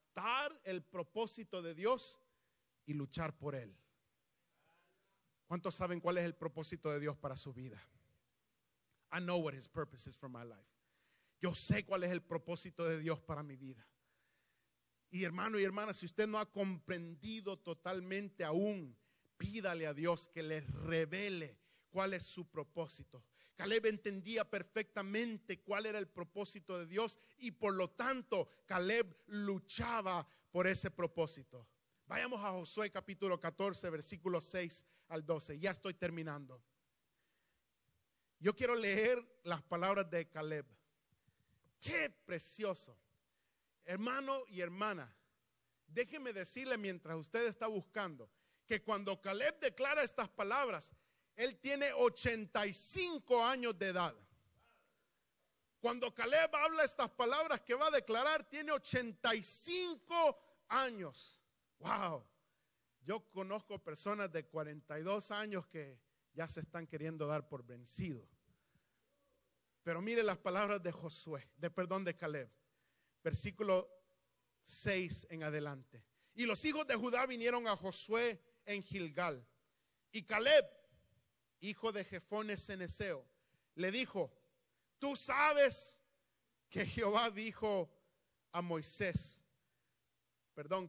el propósito de Dios y luchar por él. ¿Cuántos saben cuál es el propósito de Dios para su vida? I know what His purpose is for my life. Yo sé cuál es el propósito de Dios para mi vida. Y hermano y hermana, si usted no ha comprendido totalmente aún, pídale a Dios que le revele cuál es su propósito. Caleb entendía perfectamente cuál era el propósito de Dios y por lo tanto Caleb luchaba por ese propósito. Vayamos a Josué capítulo 14, versículos 6 al 12. Ya estoy terminando. Yo quiero leer las palabras de Caleb. ¡Qué precioso! Hermano y hermana, déjeme decirle mientras usted está buscando, que cuando Caleb declara estas palabras, él tiene 85 años de edad. Cuando Caleb habla estas palabras que va a declarar, tiene 85 años. ¡Wow! Yo conozco personas de 42 años que ya se están queriendo dar por vencido. Pero mire las palabras de de Caleb. Versículo 6 en adelante. Y los hijos de Judá vinieron a Josué en Gilgal. Y Caleb, hijo de Jefones ceneseo, le dijo: tú sabes que Jehová dijo a Moisés.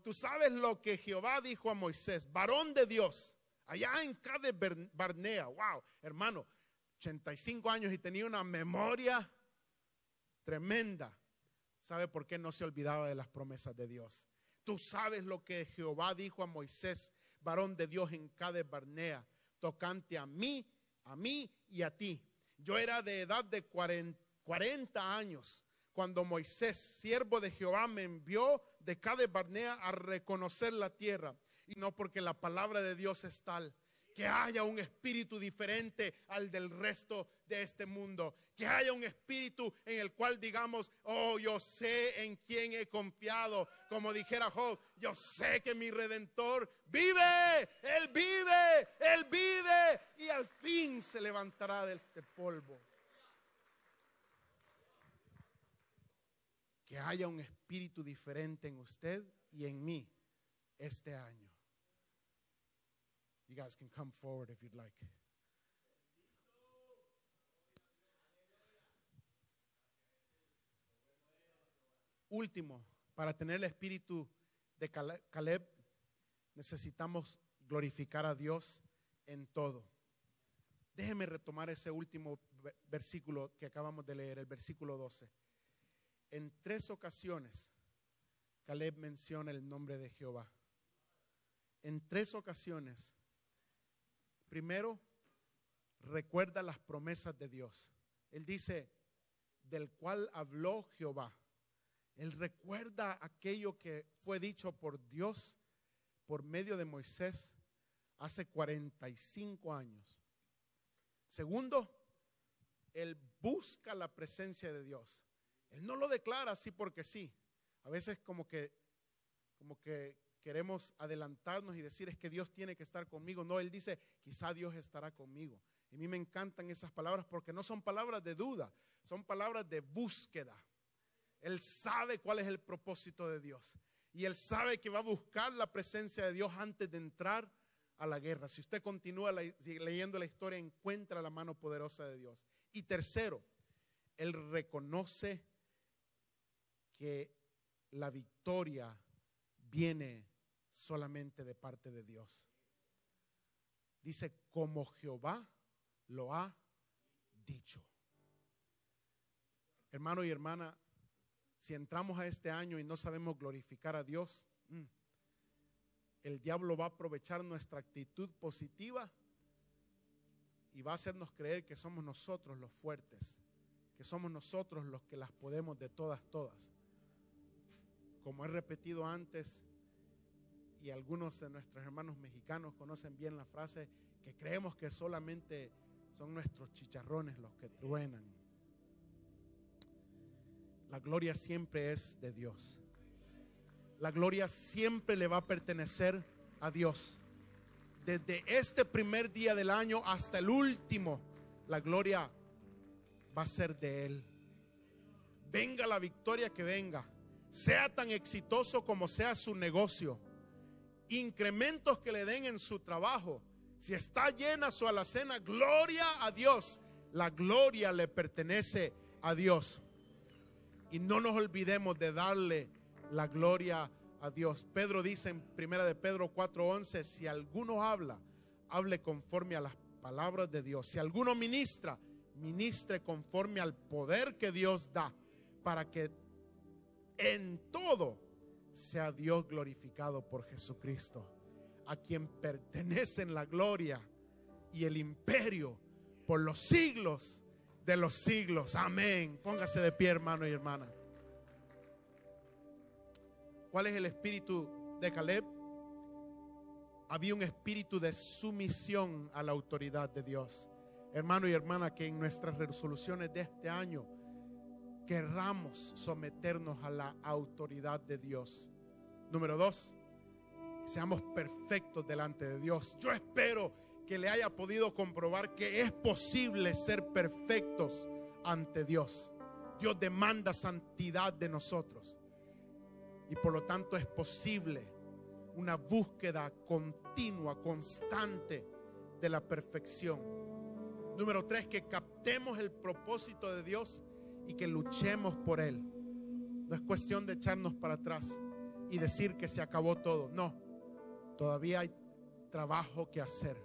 Tú sabes lo que Jehová dijo a Moisés, varón de Dios, allá en Cades Barnea. Wow, hermano, 85 años y tenía una memoria tremenda. ¿Sabe por qué no se olvidaba de las promesas de Dios? Tú sabes lo que Jehová dijo a Moisés, varón de Dios, en Cades Barnea, tocante a mí y a ti. Yo era de edad de 40 años cuando Moisés, siervo de Jehová, me envió de Cades Barnea a reconocer la tierra. Y no porque la palabra de Dios es tal, que haya un espíritu diferente al del resto de este mundo. Que haya un espíritu en el cual digamos: oh, yo sé en quién he confiado. Como dijera Job, yo sé que mi Redentor vive, Él vive, Él vive. Y al fin se levantará de este polvo. Que haya un espíritu diferente en usted y en mí este año. You guys can come forward if you'd like. Último, para tener el espíritu de Caleb, necesitamos glorificar a Dios en todo. Déjeme retomar ese último versículo que acabamos de leer, el versículo 12. En 3 ocasiones, Caleb menciona el nombre de Jehová. En 3 ocasiones. Primero, recuerda las promesas de Dios. Él dice: del cual habló Jehová. Él recuerda aquello que fue dicho por Dios por medio de Moisés hace 45 años. Segundo, él busca la presencia de Dios. Él no lo declara así porque sí. A veces como que queremos adelantarnos y decir: es que Dios tiene que estar conmigo. No, él dice: quizá Dios estará conmigo. Y a mí me encantan esas palabras porque no son palabras de duda, son palabras de búsqueda. Él sabe cuál es el propósito de Dios. Y él sabe que va a buscar la presencia de Dios antes de entrar a la guerra. Si usted continúa leyendo la historia, encuentra la mano poderosa de Dios. Y tercero, él reconoce que la victoria viene solamente de parte de Dios. Dice: como Jehová lo ha dicho. Hermano y hermana, si entramos a este año y no sabemos glorificar a Dios, el diablo va a aprovechar nuestra actitud positiva y va a hacernos creer que somos nosotros los fuertes, que somos nosotros los que las podemos de todas. Como he repetido antes, y algunos de nuestros hermanos mexicanos conocen bien la frase, que creemos que solamente son nuestros chicharrones los que truenan. La gloria siempre es de Dios. La gloria siempre le va a pertenecer a Dios. Desde este primer día del año hasta el último, la gloria va a ser de Él. Venga la victoria que venga, sea tan exitoso como sea su negocio, incrementos que le den en su trabajo, si está llena su alacena, gloria a Dios. La gloria le pertenece a Dios. Y no nos olvidemos de darle la gloria a Dios. Pedro dice en 1 de Pedro 4:11: si alguno habla, hable conforme a las palabra de Dios. Si alguno ministra, ministre conforme al poder que Dios da, para que en todo sea Dios glorificado por Jesucristo, a quien pertenecen la gloria y el imperio por los siglos de los siglos. Amén. Póngase de pie, hermano y hermana. ¿Cuál es el espíritu de Caleb? Había un espíritu de sumisión a la autoridad de Dios. Hermano y hermana, que en nuestras resoluciones de este año querramos someternos a la autoridad de Dios. Número 2, seamos perfectos delante de Dios. Yo espero que le haya podido comprobar que es posible ser perfectos ante Dios. Dios demanda santidad de nosotros y por lo tanto es posible una búsqueda continua, constante de la perfección. Número 3, que captemos el propósito de Dios y que luchemos por él. No es cuestión de echarnos para atrás y decir que se acabó todo. No, todavía hay trabajo que hacer.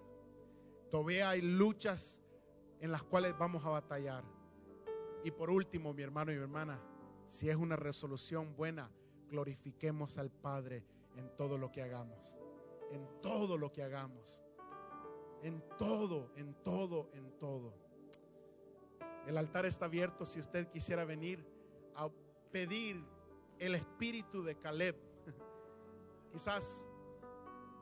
Todavía hay luchas en las cuales vamos a batallar. Y por último, mi hermano y mi hermana, si es una resolución buena, glorifiquemos al Padre en todo lo que hagamos. En todo lo que hagamos. En todo, en todo, en todo. El altar está abierto si usted quisiera venir a pedir el espíritu de Caleb. Quizás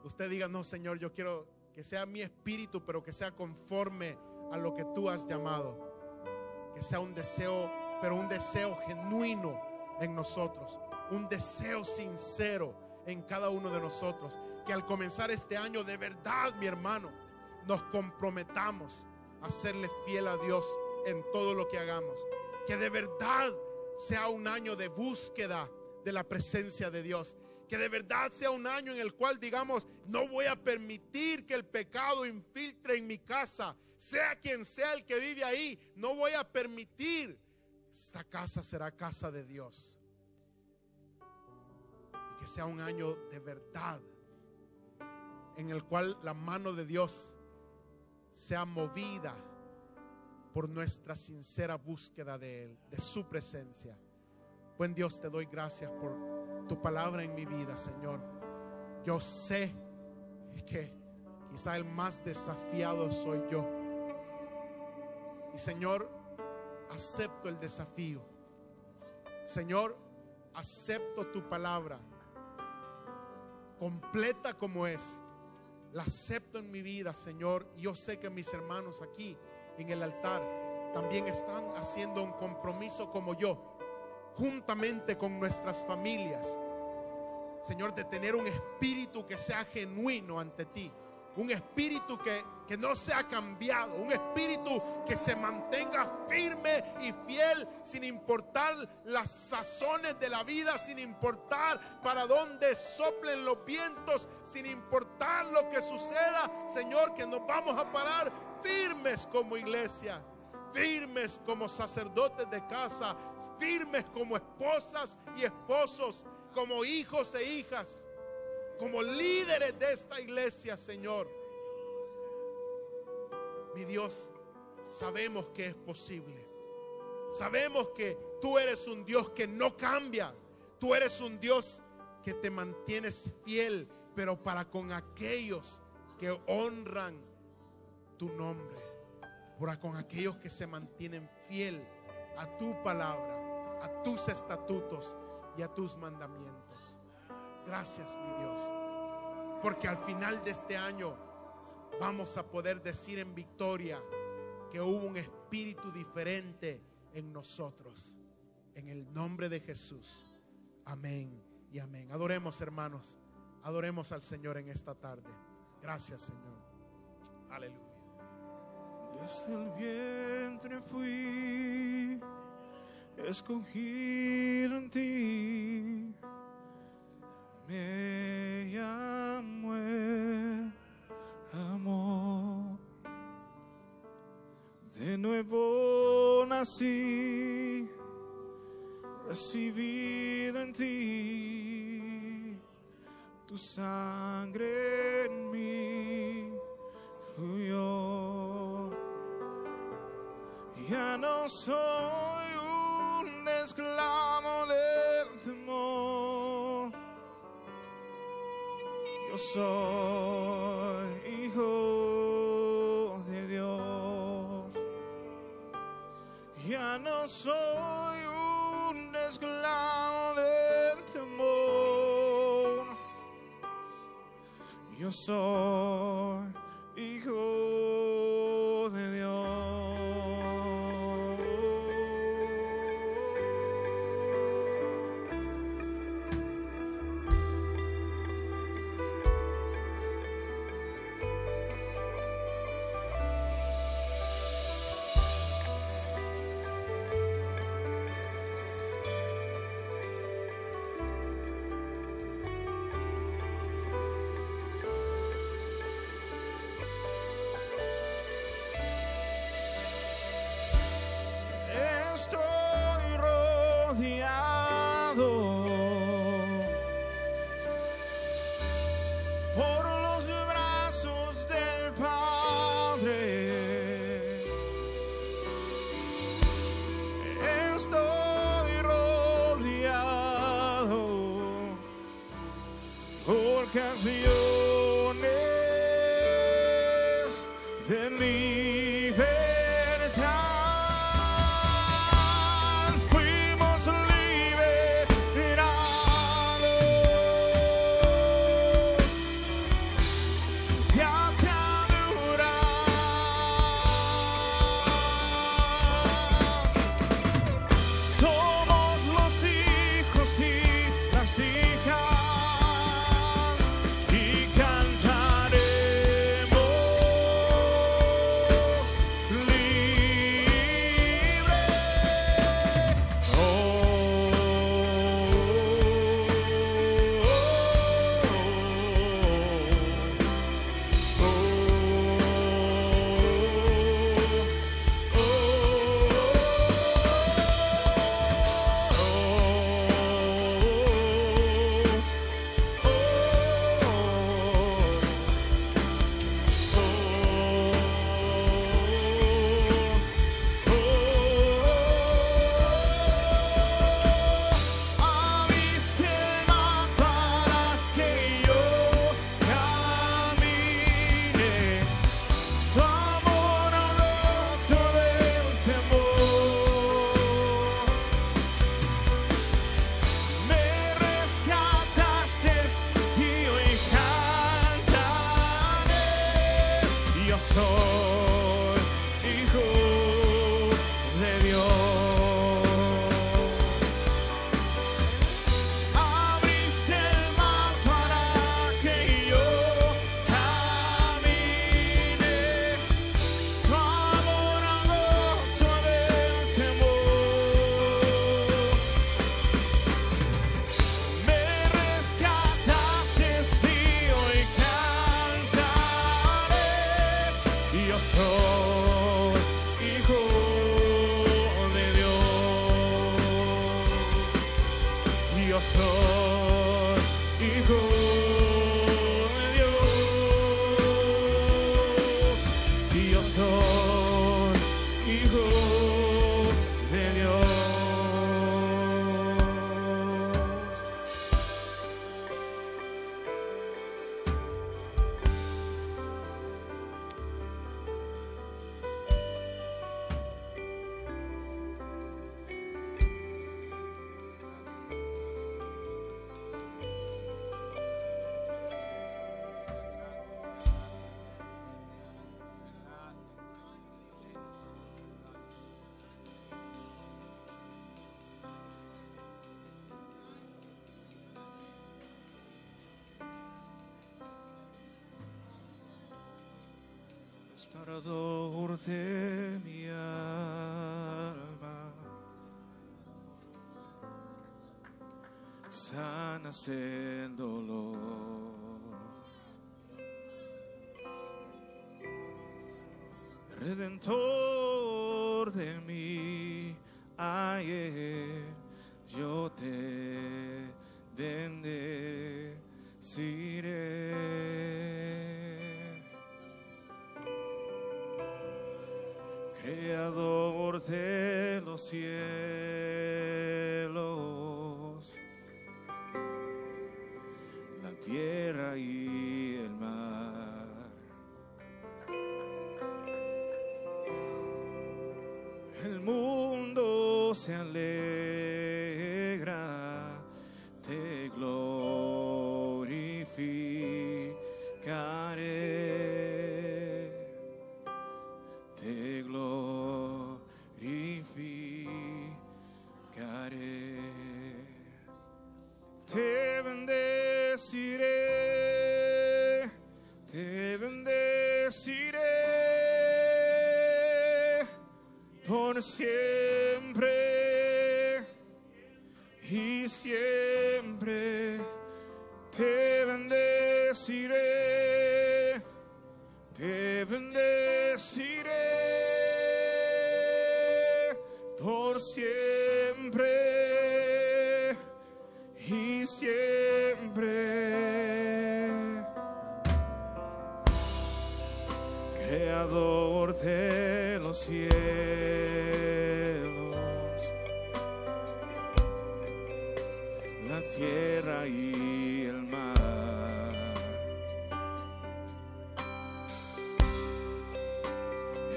usted diga: no, Señor, yo quiero que sea mi espíritu, pero que sea conforme a lo que tú has llamado. Que sea un deseo, pero un deseo genuino en nosotros. Un deseo sincero en cada uno de nosotros. Que al comenzar este año, de verdad, mi hermano, nos comprometamos a serle fiel a Dios en todo lo que hagamos. Que de verdad sea un año de búsqueda de la presencia de Dios. Que de verdad sea un año en el cual digamos: no voy a permitir que el pecado infiltre en mi casa, sea quien sea el que vive ahí. No voy a permitir. Esta casa será casa de Dios. Y que sea un año de verdad en el cual la mano de Dios sea movida por nuestra sincera búsqueda de Él, de su presencia. Buen Dios, te doy gracias por tu palabra en mi vida, Señor. Yo sé que quizá el más desafiado soy yo. Y Señor, acepto el desafío. Señor, acepto tu palabra completa como es. La acepto en mi vida, Señor. Y yo sé que mis hermanos aquí en el altar también están haciendo un compromiso como yo, juntamente con nuestras familias, Señor, de tener un espíritu que sea genuino ante ti. Un espíritu que no sea cambiado. Un espíritu que se mantenga firme y fiel, sin importar las sazones de la vida, sin importar para dónde soplen los vientos, sin importar lo que suceda. Señor, que nos vamos a parar firmes como iglesias, firmes como sacerdotes de casa, firmes como esposas y esposos, como hijos e hijas, como líderes de esta iglesia, Señor. Mi Dios, sabemos que es posible. Sabemos que tú eres un Dios que no cambia. Tú eres un Dios que te mantienes fiel, pero para con aquellos que honran tu nombre, para con aquellos que se mantienen fiel a tu palabra, a tus estatutos y a tus mandamientos. Gracias, mi Dios, porque al final de este año vamos a poder decir en victoria que hubo un espíritu diferente en nosotros. En el nombre de Jesús. Amén y amén. Adoremos, hermanos. Adoremos al Señor en esta tarde. Gracias, Señor. Aleluya. Desde el vientre fui escogido en ti. Me llamó el amor. De nuevo nací, recibido en ti. Tu sangre en mí fluyó. Ya no soy un esclavo del temor. Yo soy hijo de Dios. Ya no soy un esclavo del temor. Yo soy hijo de Dios. Estoy rodeado por los brazos del Padre. Estoy rodeado por canciones de libertad. Restaurador de mi alma, sanas el dolor, Redentor de mi ayer, yo te bendeciré. Creador los cielos, la tierra y el mar. El mundo se alegra, te glorificaré, te glorificaré, te bendeciré, te bendeciré por siempre y siempre. Te bendeciré, te bendeciré por siempre y siempre. Creador de los cielos, la tierra y el mar.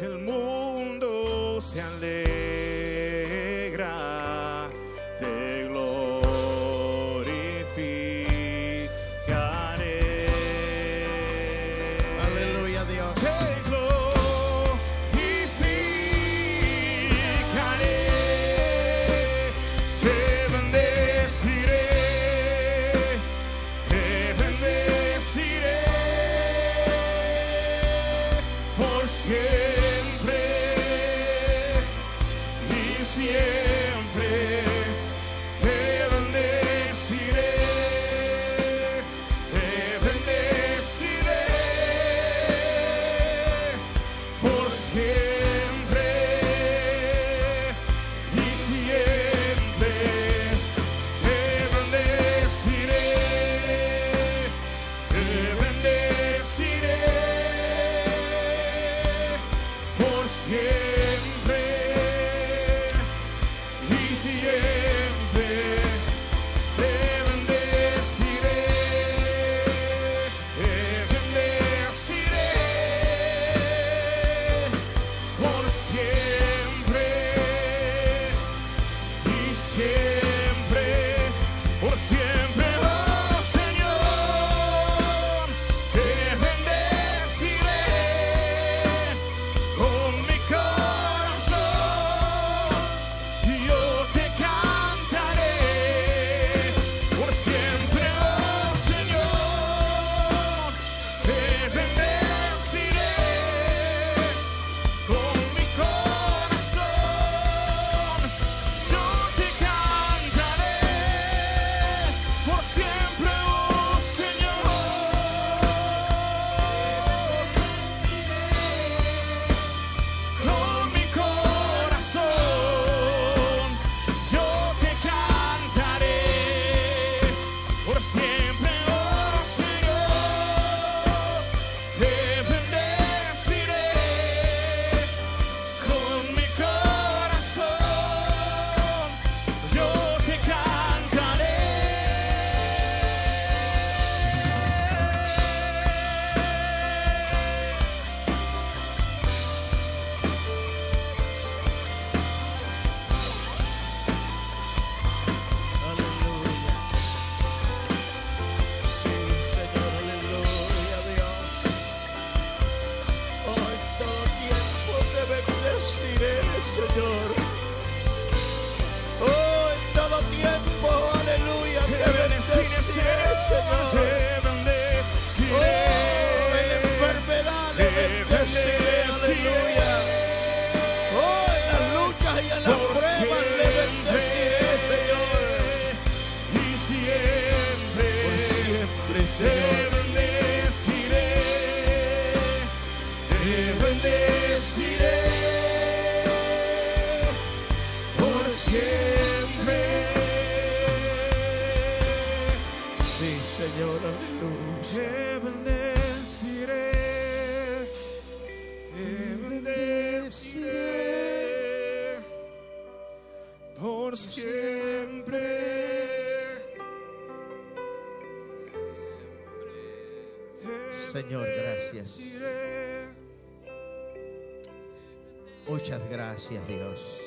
El mundo se alegra, te glorificaré. Aleluya, Dios. Te glorificaré, te bendeciré, te bendeciré por siempre y siempre. Te bendeciré, te bendeciré por siempre y siempre. Te bendeciré, te bendeciré por siempre y siempre. Te bendeciré, te bendeciré por siempre y siempre, por siempre, oh Señor. Te bendeciré con mi corazón y yo te cantaré por siempre, oh Señor. Te bendeciré con mi corazón, yo te cantaré por siempre, oh Señor. Con mi corazón yo te cantaré por siempre, oh Señor. Te bendeciré con mi corazón, yo te cantaré. Aleluya. Sí, Señor, aleluya, Dios. Oh, en todo tiempo te bendeciré, Señor. Oh, en todo tiempo, aleluya, te bendeciré, Señor. Te bendeciré. Oh, en la enfermedad le bendeciré, aleluya. Oh, en las luchas y en las Por pruebas le bendeciré, Señor. y siempre, Por siempre, te Señor. bendeciré, te bendeciré por siempre. Sí, Señor, aleluya. Te bendeciré, te bendeciré por siempre. Señor, gracias. Muchas gracias, Dios.